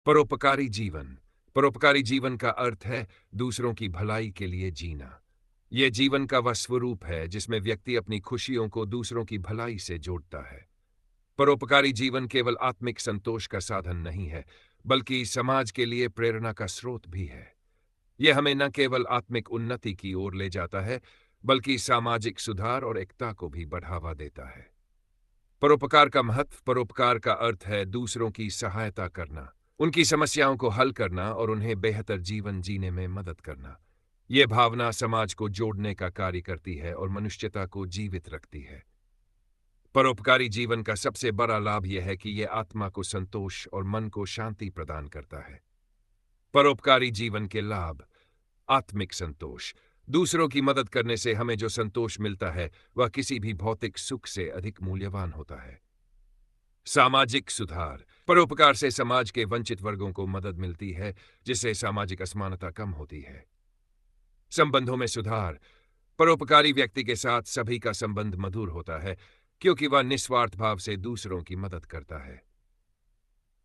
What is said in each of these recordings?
परोपकारी जीवन। परोपकारी जीवन का अर्थ है दूसरों की भलाई के लिए जीना। यह जीवन का वह स्वरूप है जिसमें व्यक्ति अपनी खुशियों को दूसरों की भलाई से जोड़ता है। परोपकारी जीवन केवल आत्मिक संतोष का साधन नहीं है, बल्कि समाज के लिए प्रेरणा का स्रोत भी है। यह हमें न केवल आत्मिक उन्नति की ओर ले जाता है, बल्कि सामाजिक सुधार और एकता को भी बढ़ावा देता है। परोपकार का महत्व। परोपकार का अर्थ है दूसरों की सहायता करना, उनकी समस्याओं को हल करना और उन्हें बेहतर जीवन जीने में मदद करना। यह भावना समाज को जोड़ने का कार्य करती है और मनुष्यता को जीवित रखती है। परोपकारी जीवन का सबसे बड़ा लाभ यह है कि यह आत्मा को संतोष और मन को शांति प्रदान करता है। परोपकारी जीवन के लाभ। आत्मिक संतोष। दूसरों की मदद करने से हमें जो संतोष मिलता है वह किसी भी भौतिक सुख से अधिक मूल्यवान होता है। सामाजिक सुधार। परोपकार से समाज के वंचित वर्गों को मदद मिलती है, जिससे सामाजिक असमानता कम होती है। संबंधों में सुधार। परोपकारी व्यक्ति के साथ सभी का संबंध मधुर होता है, क्योंकि वह निस्वार्थ भाव से दूसरों की मदद करता है।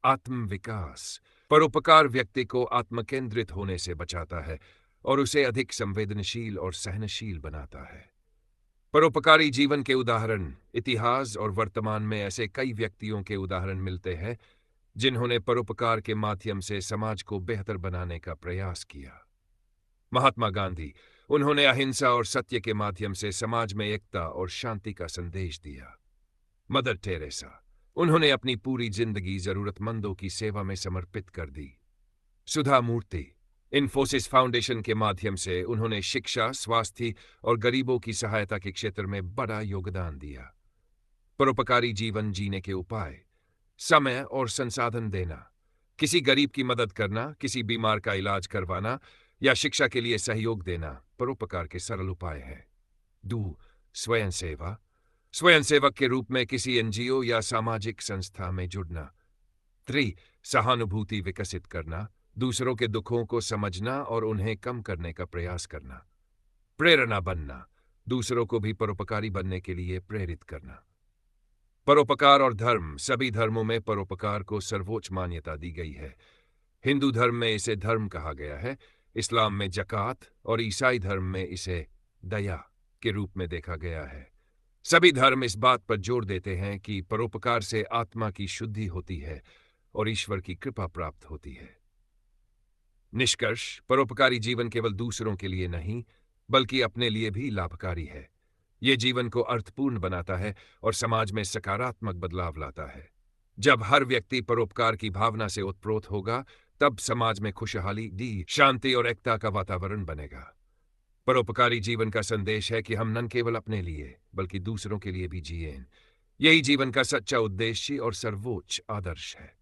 आत्म विकास। परोपकार व्यक्ति को आत्मकेंद्रित होने से बचाता है और उसे अधिक संवेदनशील और सहनशील बनाता है। परोपकारी जीवन के उदाहरण। इतिहास और वर्तमान में ऐसे कई व्यक्तियों के उदाहरण मिलते हैं जिन्होंने परोपकार के माध्यम से समाज को बेहतर बनाने का प्रयास किया। महात्मा गांधी। उन्होंने अहिंसा और सत्य के माध्यम से समाज में एकता और शांति का संदेश दिया। Mother Teresa. उन्होंने अपनी पूरी जिंदगी जरूरतमंदों की सेवा में समर्पित कर दी। सुधा मूर्ति। इन्फोसिस फाउंडेशन के माध्यम से उन्होंने शिक्षा, स्वास्थ्य और गरीबों की सहायता के क्षेत्र में बड़ा योगदान दिया। परोपकारी जीवन जीने के उपाय। समय और संसाधन देना। किसी गरीब की मदद करना, किसी बीमार का इलाज करवाना या शिक्षा के लिए सहयोग देना परोपकार के सरल उपाय हैं। 2. स्वयंसेवा। स्वयंसेवक के रूप में किसी एनजीओ या सामाजिक संस्था में जुड़ना। 3. सहानुभूति विकसित करना। दूसरों के दुखों को समझना और उन्हें कम करने का प्रयास करना। प्रेरणा बनना। दूसरों को भी परोपकारी बनने के लिए प्रेरित करना। परोपकार और धर्म। सभी धर्मों में परोपकार को सर्वोच्च मान्यता दी गई है। हिंदू धर्म में इसे धर्म कहा गया है, इस्लाम में जकात और ईसाई धर्म में इसे दया के रूप में देखा गया है। सभी धर्म इस बात पर जोर देते हैं कि परोपकार से आत्मा की शुद्धि होती है और ईश्वर की कृपा प्राप्त होती है। निष्कर्ष। परोपकारी जीवन केवल दूसरों के लिए नहीं, बल्कि अपने लिए भी लाभकारी है। यह जीवन को अर्थपूर्ण बनाता है और समाज में सकारात्मक बदलाव लाता है। जब हर व्यक्ति परोपकार की भावना से ओतप्रोत होगा, तब समाज में खुशहाली, शांति और एकता का वातावरण बनेगा। परोपकारी जीवन का संदेश है कि हम न केवल अपने लिए, बल्कि दूसरों के लिए भी जिएं। यही जीवन का सच्चा उद्देश्य और सर्वोच्च आदर्श है।